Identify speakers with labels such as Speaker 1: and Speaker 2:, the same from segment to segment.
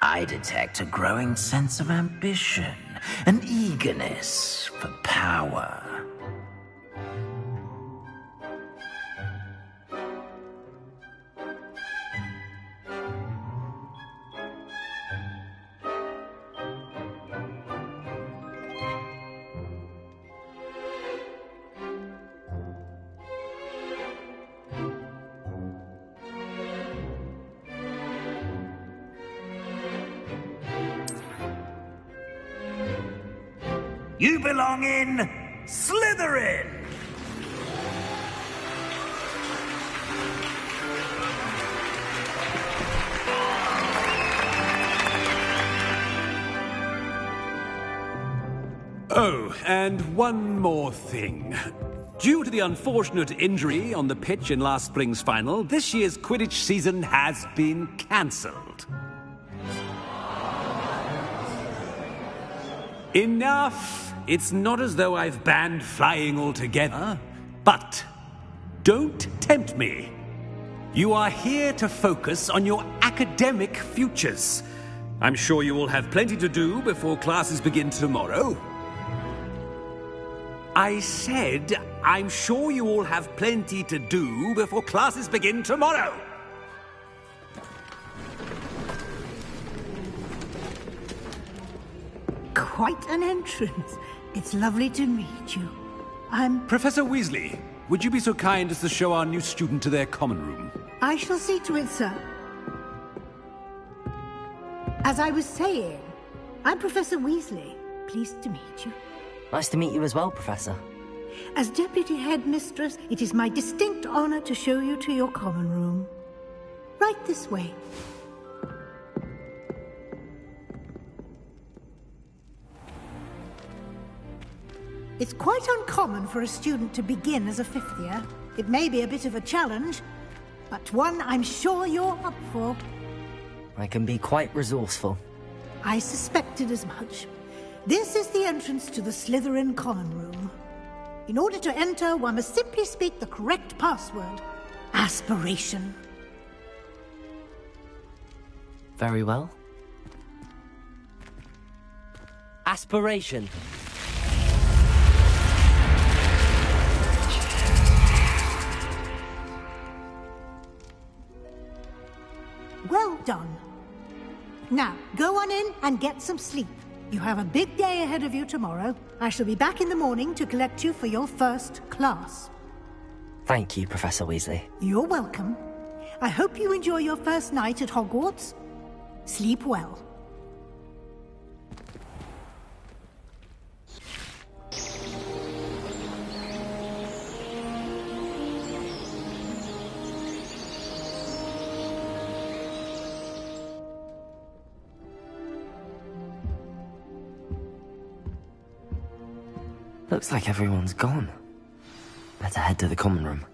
Speaker 1: I detect a growing sense of ambition, an eagerness for power. You belong in Slytherin!
Speaker 2: Oh, and one more thing. Due to the unfortunate injury on the pitch in last spring's final, this year's Quidditch season has been cancelled. Enough! It's not as though I've banned flying altogether. But don't tempt me. You are here to focus on your academic futures. I'm sure you will have plenty to do before classes begin tomorrow. I said, I'm sure you all have plenty to do before classes begin tomorrow.
Speaker 3: Quite an entrance. It's lovely to meet you. I'm...
Speaker 2: Professor Weasley, would you be so kind as to show our new student to their common room?
Speaker 3: I shall see to it, sir. As I was saying, I'm Professor Weasley. Pleased to meet you.
Speaker 4: Nice to meet you as well, Professor.
Speaker 3: As Deputy Headmistress, it is my distinct honor to show you to your common room. Right this way. It's quite uncommon for a student to begin as a fifth year. It may be a bit of a challenge, but one I'm sure you're up for.
Speaker 4: I can be quite resourceful.
Speaker 3: I suspected as much. This is the entrance to the Slytherin common room. In order to enter, one must simply speak the correct password. Aspiration.
Speaker 4: Very well. Aspiration.
Speaker 3: Well done. Now, go on in and get some sleep. You have a big day ahead of you tomorrow. I shall be back in the morning to collect you for your first class.
Speaker 4: Thank you, Professor Weasley.
Speaker 3: You're welcome. I hope you enjoy your first night at Hogwarts. Sleep well.
Speaker 4: Looks like everyone's gone. Better head to the common room.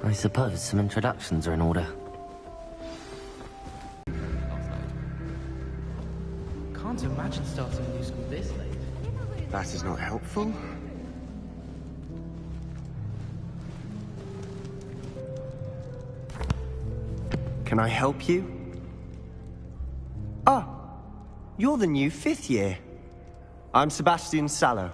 Speaker 4: I suppose some introductions are in order.
Speaker 5: Can't imagine starting a new school this late.
Speaker 6: That is not helpful. Can I help you? Ah, you're the new fifth year. I'm Sebastian Sallow.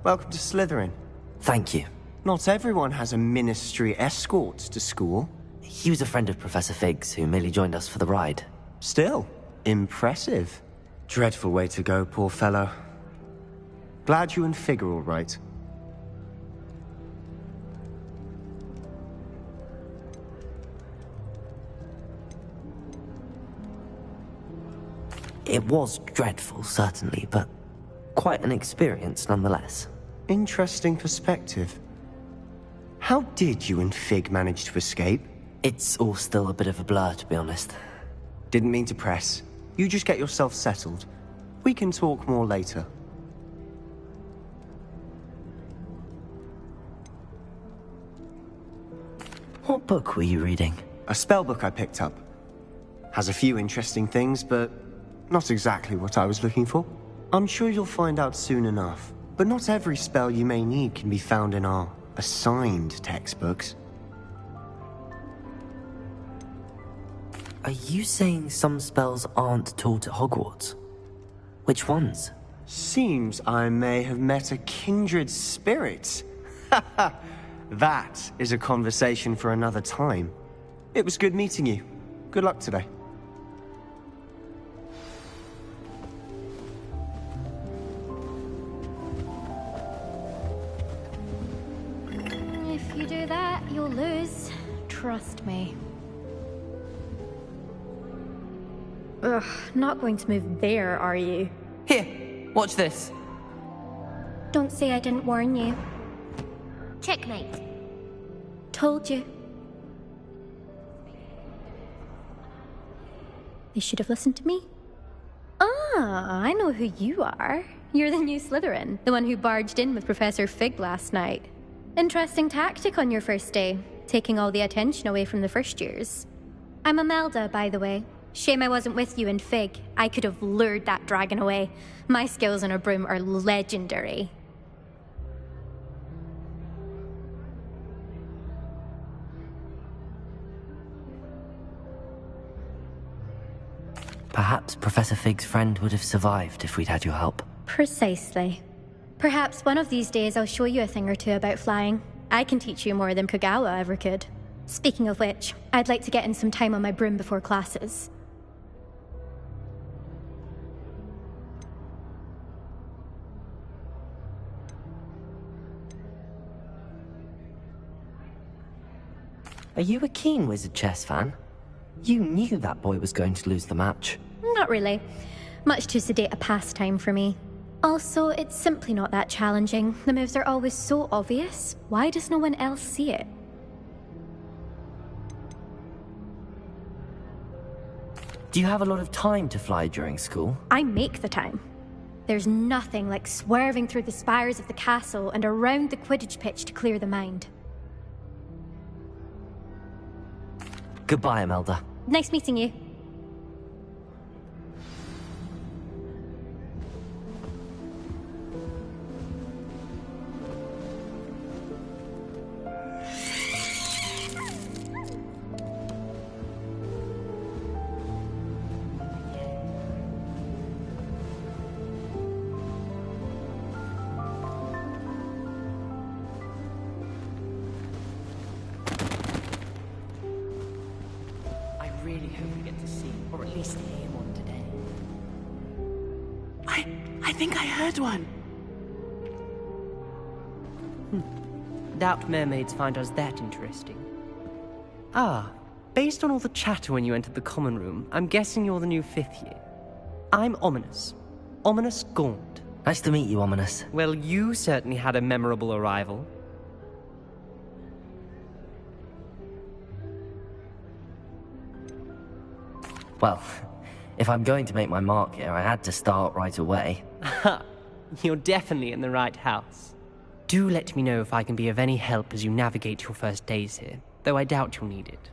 Speaker 6: Welcome to Slytherin.
Speaker 4: Thank you.
Speaker 6: Not everyone has a ministry escort to school.
Speaker 4: He was a friend of Professor Fig's who merely joined us for the ride.
Speaker 6: Still, impressive. Dreadful way to go, poor fellow. Glad you and Fig are all right.
Speaker 4: It was dreadful, certainly, but quite an experience nonetheless.
Speaker 6: Interesting perspective. How did you and Fig manage to escape?
Speaker 4: It's all still a bit of a blur, to be honest.
Speaker 6: Didn't mean to press. You just get yourself settled. We can talk more later.
Speaker 4: What book were you reading?
Speaker 6: A spellbook I picked up. Has a few interesting things, but not exactly what I was looking for. I'm sure you'll find out soon enough. But not every spell you may need can be found in our assigned textbooks.
Speaker 4: Are you saying some spells aren't taught at Hogwarts? Which ones?
Speaker 6: Seems I may have met a kindred spirit. That is a conversation for another time. It was good meeting you. Good luck today.
Speaker 7: If you do that, you'll lose. Trust me. Ugh, not going to move there, are you?
Speaker 5: Here, watch this.
Speaker 7: Don't say I didn't warn you.
Speaker 8: Checkmate.
Speaker 7: Told you. They should have listened to me. Ah, I know who you are. You're the new Slytherin, the one who barged in with Professor Fig last night. Interesting tactic on your first day, taking all the attention away from the first years. I'm Imelda, by the way. Shame I wasn't with you in Fig. I could have lured that dragon away. My skills on a broom are legendary.
Speaker 4: Perhaps Professor Fig's friend would have survived if we'd had your help.
Speaker 7: Precisely. Perhaps one of these days I'll show you a thing or two about flying. I can teach you more than Kogawa ever could. Speaking of which, I'd like to get in some time on my broom before classes.
Speaker 4: Are you a keen Wizard Chess fan? You knew that boy was going to lose the match.
Speaker 7: Not really. Much too sedate a pastime for me. Also, it's simply not that challenging. The moves are always so obvious. Why does no one else see it?
Speaker 4: Do you have a lot of time to fly during school?
Speaker 7: I make the time. There's nothing like swerving through the spires of the castle and around the Quidditch pitch to clear the mind.
Speaker 4: Goodbye, Imelda.
Speaker 7: Nice meeting you.
Speaker 5: I really hope we get to see, or at least hear one today.
Speaker 9: I think I heard one.
Speaker 5: Doubt mermaids find us that interesting. Ah, based on all the chatter when you entered the common room, I'm guessing you're the new 5th year. I'm Ominous. Ominous Gaunt.
Speaker 4: Nice to meet you, Ominous.
Speaker 5: Well, you certainly had a memorable arrival.
Speaker 4: Well, if I'm going to make my mark here, I had to start right away.
Speaker 5: Ha! You're definitely in the right house. Do let me know if I can be of any help as you navigate your first days here, though I doubt you'll need it.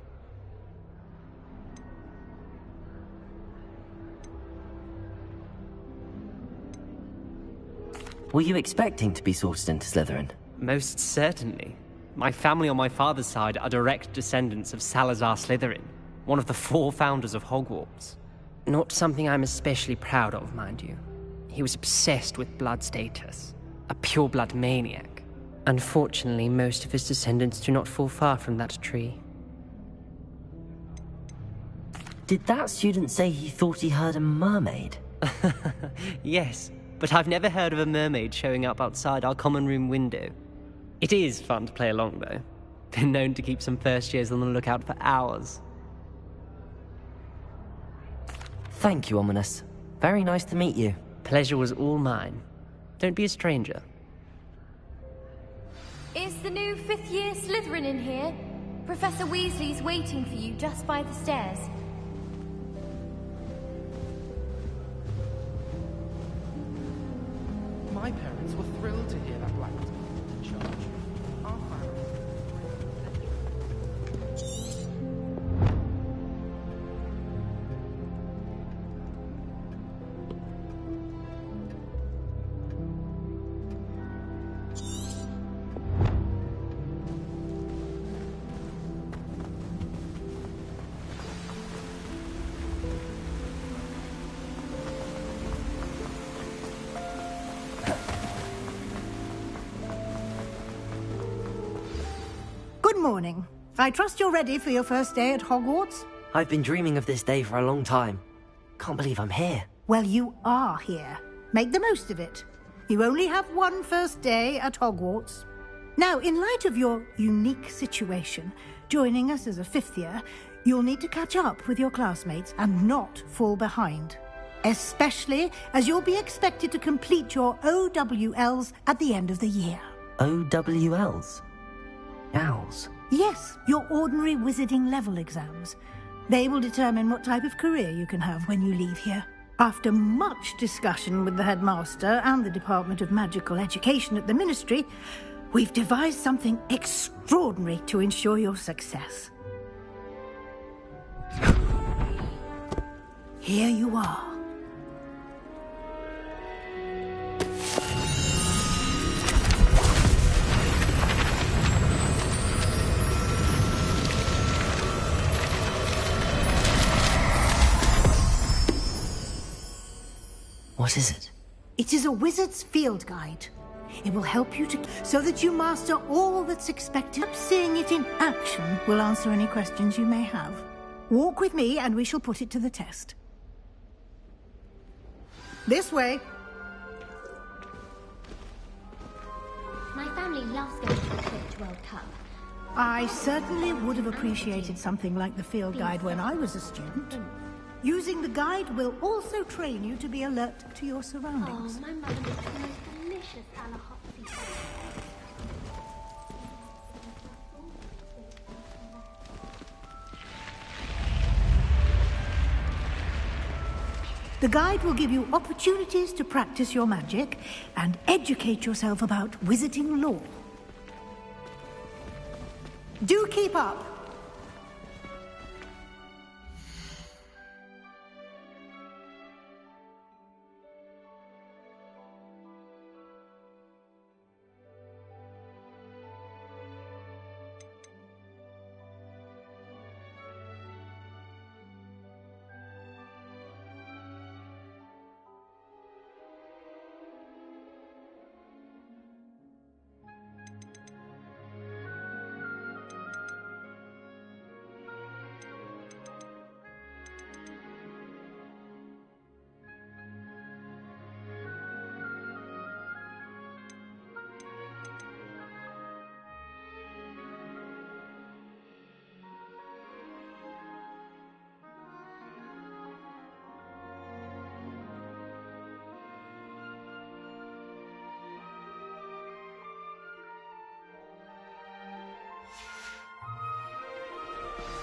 Speaker 4: Were you expecting to be sorted into Slytherin?
Speaker 5: Most certainly. My family on my father's side are direct descendants of Salazar Slytherin, one of the 4 founders of Hogwarts. Not something I'm especially proud of, mind you. He was obsessed with blood status, a pure-blood maniac. Unfortunately, most of his descendants do not fall far from that tree.
Speaker 4: Did that student say he thought he heard a mermaid?
Speaker 5: Yes, but I've never heard of a mermaid showing up outside our common room window. It is fun to play along, though. Been known to keep some first years on the lookout for hours.
Speaker 4: Thank you, Ominous. Very nice to meet you.
Speaker 5: Pleasure was all mine. Don't be a stranger.
Speaker 8: Is the new fifth-year Slytherin in here? Professor Weasley's waiting for you just by the stairs.
Speaker 10: My parents were thrilled to hear that Black was in charge. Our family.
Speaker 3: Good morning. I trust you're ready for your first day at Hogwarts?
Speaker 4: I've been dreaming of this day for a long time. Can't believe I'm here.
Speaker 3: Well, you are here. Make the most of it. You only have one first day at Hogwarts. Now, in light of your unique situation, joining us as a fifth year, you'll need to catch up with your classmates and not fall behind. Especially as you'll be expected to complete your OWLs at the end of the year.
Speaker 4: OWLs? Owls?
Speaker 3: Yes, your ordinary wizarding level exams. They will determine what type of career you can have when you leave here. After much discussion with the headmaster and the Department of Magical Education at the Ministry, we've devised something extraordinary to ensure your success. Here you are.
Speaker 4: What is it?
Speaker 3: It is a wizard's field guide. It will help you so that you master all that's expected. Seeing it in action will answer any questions you may have. Walk with me and we shall put it to the test. This way.
Speaker 8: My family loves going to the Quidditch World Cup.
Speaker 3: I certainly would have appreciated something like the field guide when I was a student. Using the guide will also train you to be alert to your surroundings.
Speaker 8: Oh, my mother makes the most delicious a la hot seafood.
Speaker 3: The guide will give you opportunities to practice your magic and educate yourself about wizarding lore. Do keep up.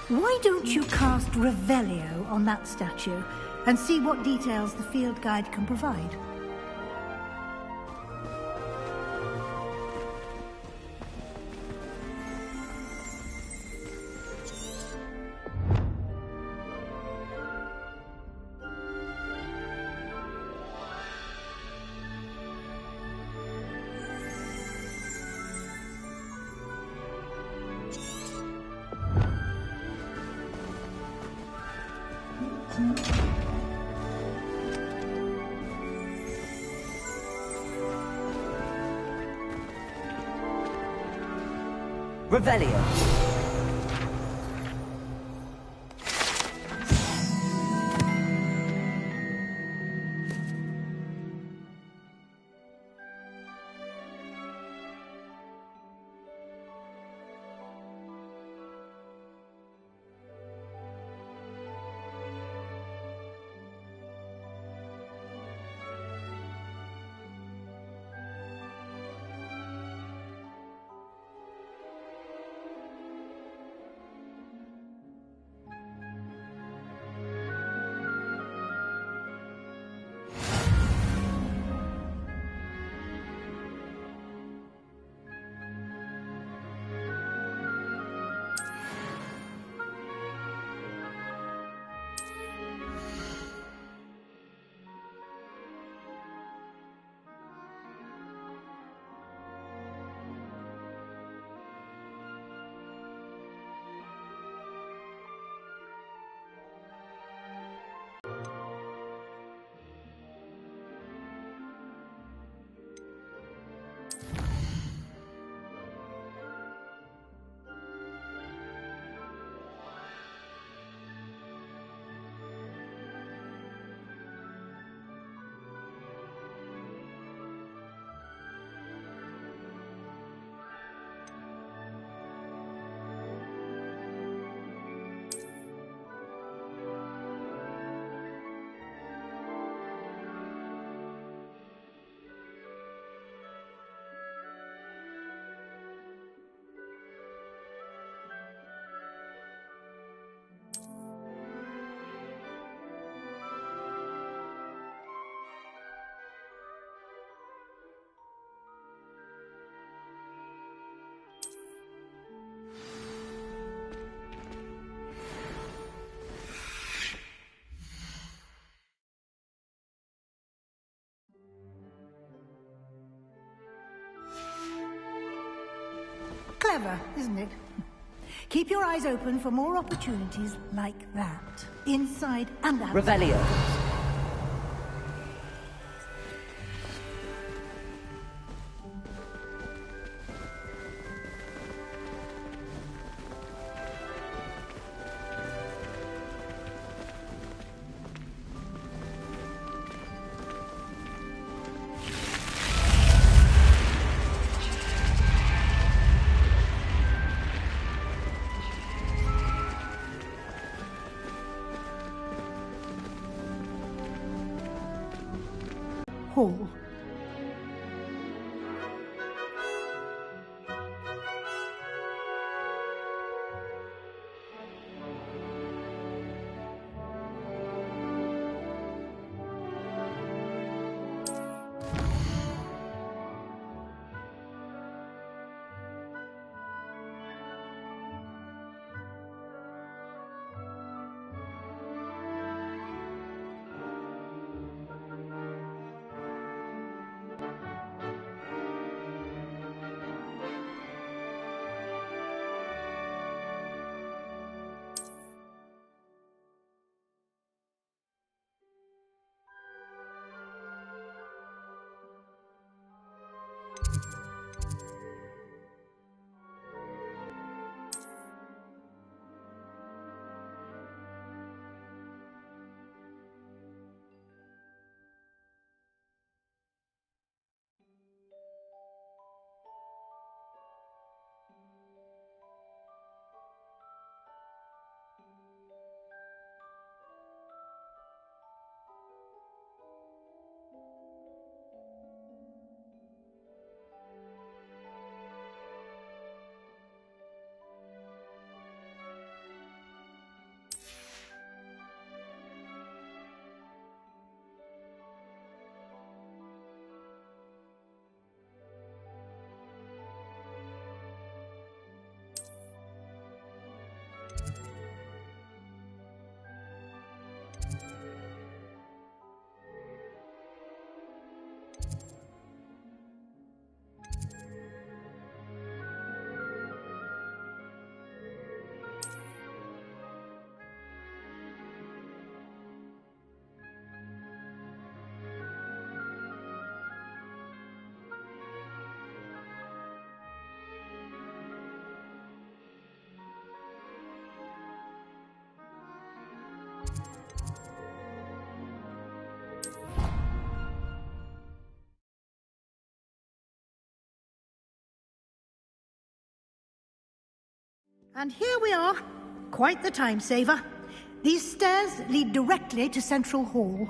Speaker 3: Why don't you cast Revelio on that statue and see what details the field guide can provide?
Speaker 4: Revelio.
Speaker 3: Clever, isn't it? Keep your eyes open for more opportunities like that, inside and out.
Speaker 4: Revelio.
Speaker 3: Hall. And here we are. Quite the time saver. These stairs lead directly to Central Hall.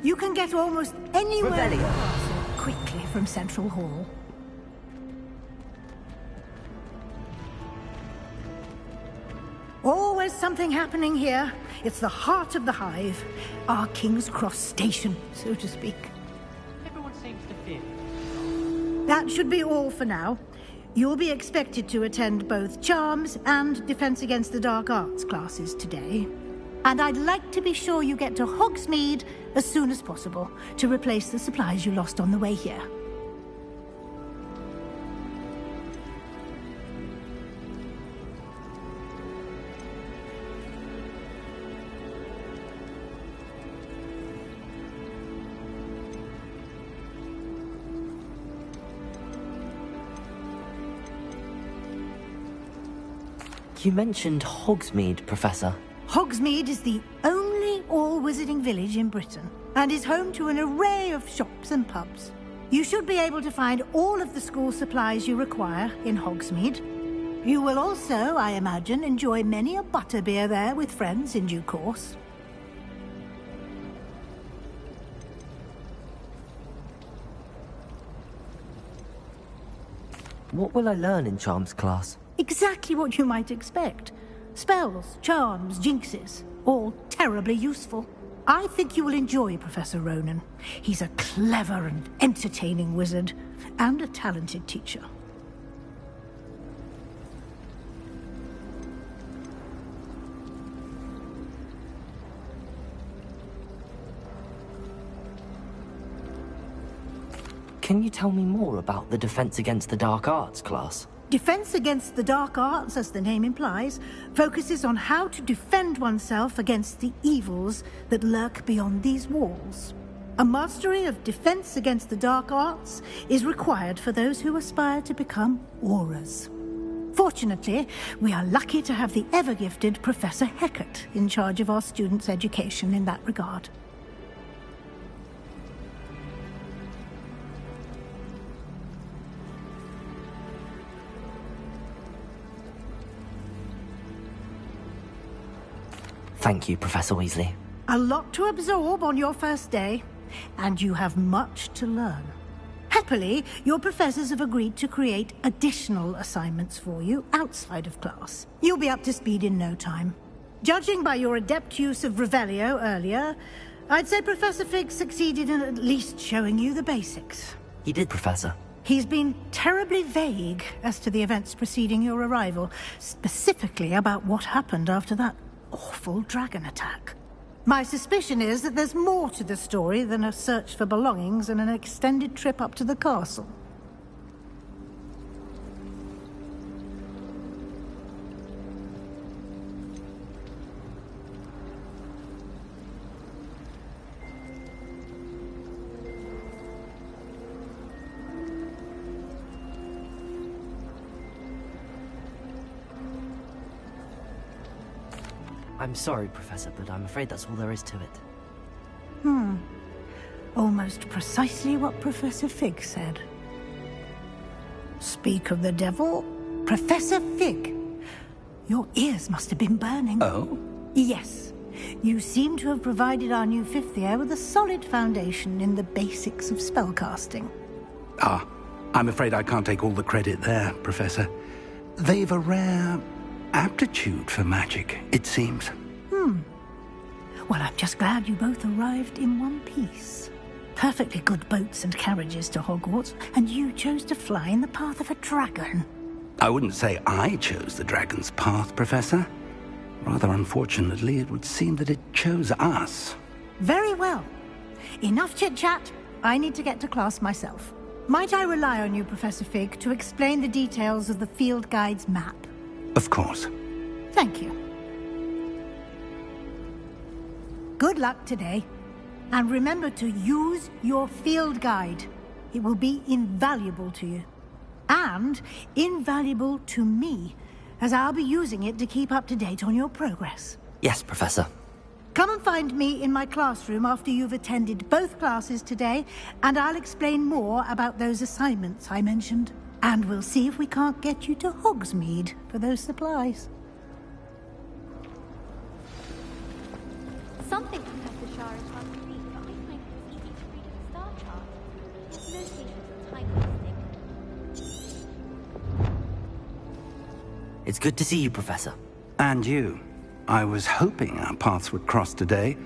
Speaker 3: You can get almost anywhere in the castle quickly from Central Hall. Always something happening here. It's the heart of the hive. Our King's Cross station, so to speak.
Speaker 5: Everyone seems to fear.
Speaker 3: That should be all for now. You'll be expected to attend both Charms and Defense Against the Dark Arts classes today. And I'd like to be sure you get to Hogsmeade as soon as possible to replace the supplies you lost on the way here.
Speaker 4: You mentioned Hogsmeade, Professor.
Speaker 3: Hogsmeade is the only all-wizarding village in Britain and is home to an array of shops and pubs. You should be able to find all of the school supplies you require in Hogsmeade. You will also, I imagine, enjoy many a butterbeer there with friends in due course.
Speaker 4: What will I learn in Charms class?
Speaker 3: Exactly what you might expect. Spells, charms, jinxes, all terribly useful. I think you will enjoy Professor Ronan. He's a clever and entertaining wizard, and a talented teacher.
Speaker 4: Can you tell me more about the Defense Against the Dark Arts class?
Speaker 3: Defense Against the Dark Arts, as the name implies, focuses on how to defend oneself against the evils that lurk beyond these walls. A mastery of Defense Against the Dark Arts is required for those who aspire to become Aurors. Fortunately, we are lucky to have the ever-gifted Professor Hecat in charge of our students' education in that regard.
Speaker 4: Thank you, Professor Weasley.
Speaker 3: A lot to absorb on your first day, and you have much to learn. Happily, your professors have agreed to create additional assignments for you outside of class. You'll be up to speed in no time. Judging by your adept use of Revelio earlier, I'd say Professor Fig succeeded in at least showing you the basics.
Speaker 4: He did, Professor.
Speaker 3: He's been terribly vague as to the events preceding your arrival, specifically about what happened after that awful dragon attack. My suspicion is that there's more to the story than a search for belongings and an extended trip up to the castle.
Speaker 4: I'm sorry, Professor, but I'm afraid that's all there is to it.
Speaker 3: Almost precisely what Professor Fig said. Speak of the devil, Professor Fig. Your ears must have been burning.
Speaker 2: Oh?
Speaker 3: Yes. You seem to have provided our new fifth year with a solid foundation in the basics of spellcasting.
Speaker 2: I'm afraid I can't take all the credit there, Professor. They've a rare aptitude for magic, it seems.
Speaker 3: Well, I'm just glad you both arrived in one piece. Perfectly good boats and carriages to Hogwarts, and you chose to fly in the path of a dragon.
Speaker 2: I wouldn't say I chose the dragon's path, Professor. Rather unfortunately, it would seem that it chose us.
Speaker 3: Very well. Enough chit-chat. I need to get to class myself. Might I rely on you, Professor Fig, to explain the details of the field guide's map?
Speaker 2: Of course.
Speaker 3: Thank you. Good luck today. And remember to use your field guide. It will be invaluable to you. And invaluable to me, as I'll be using it to keep up to date on your progress.
Speaker 4: Yes, Professor.
Speaker 3: Come and find me in my classroom after you've attended both classes today, and I'll explain more about those assignments I mentioned. And we'll see if we can't get you to Hogsmeade for those supplies.
Speaker 8: Something Professor Shah is hard to read, but I find it was easy to read in the star chart. Its notations are tiny and thick.
Speaker 4: It's good to see you, Professor.
Speaker 2: And you. I was hoping our paths would cross today,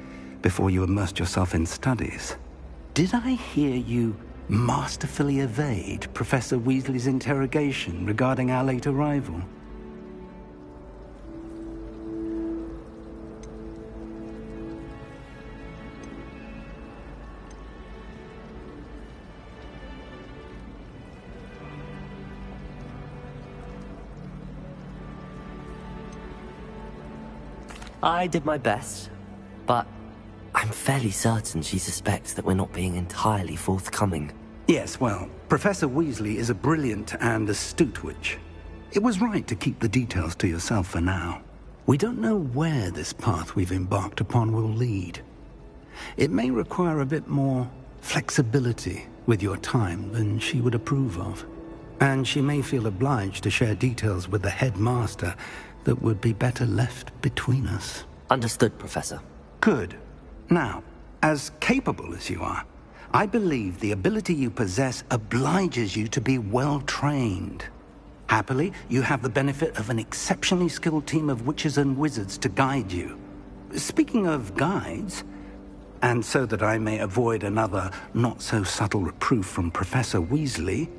Speaker 2: before you immersed yourself in studies. Did I hear you masterfully evade Professor Weasley's interrogation regarding our late arrival?
Speaker 4: I did my best, but I'm fairly certain she suspects that we're not being entirely forthcoming.
Speaker 2: Yes, well, Professor Weasley is a brilliant and astute witch. It was right to keep the details to yourself for now. We don't know where this path we've embarked upon will lead. It may require a bit more flexibility with your time than she would approve of. And she may feel obliged to share details with the headmaster that would be better left between us.
Speaker 4: Understood, Professor.
Speaker 2: Good. Now, as capable as you are, I believe the ability you possess obliges you to be well-trained. Happily, you have the benefit of an exceptionally skilled team of witches and wizards to guide you. Speaking of guides, and so that I may avoid another not-so-subtle reproof from Professor Weasley,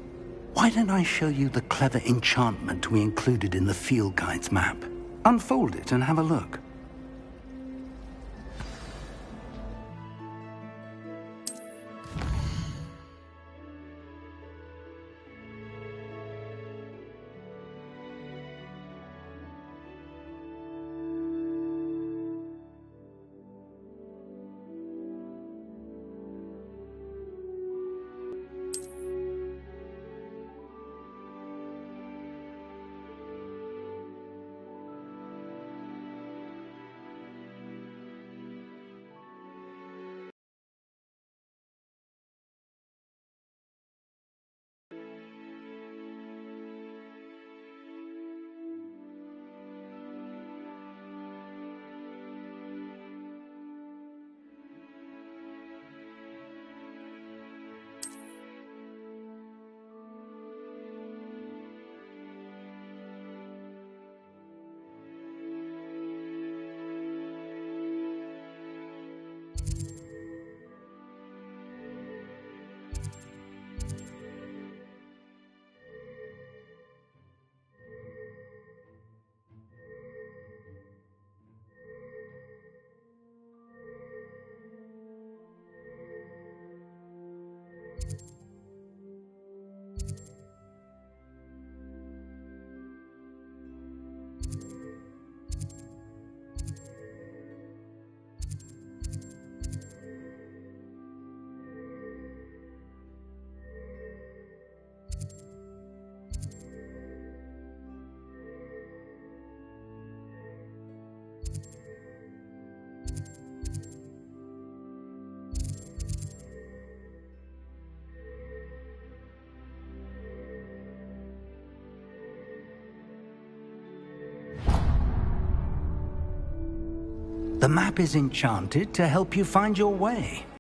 Speaker 2: why don't I show you the clever enchantment we included in the field guide's map? Unfold it and have a look.
Speaker 11: The map is enchanted to help you find your way.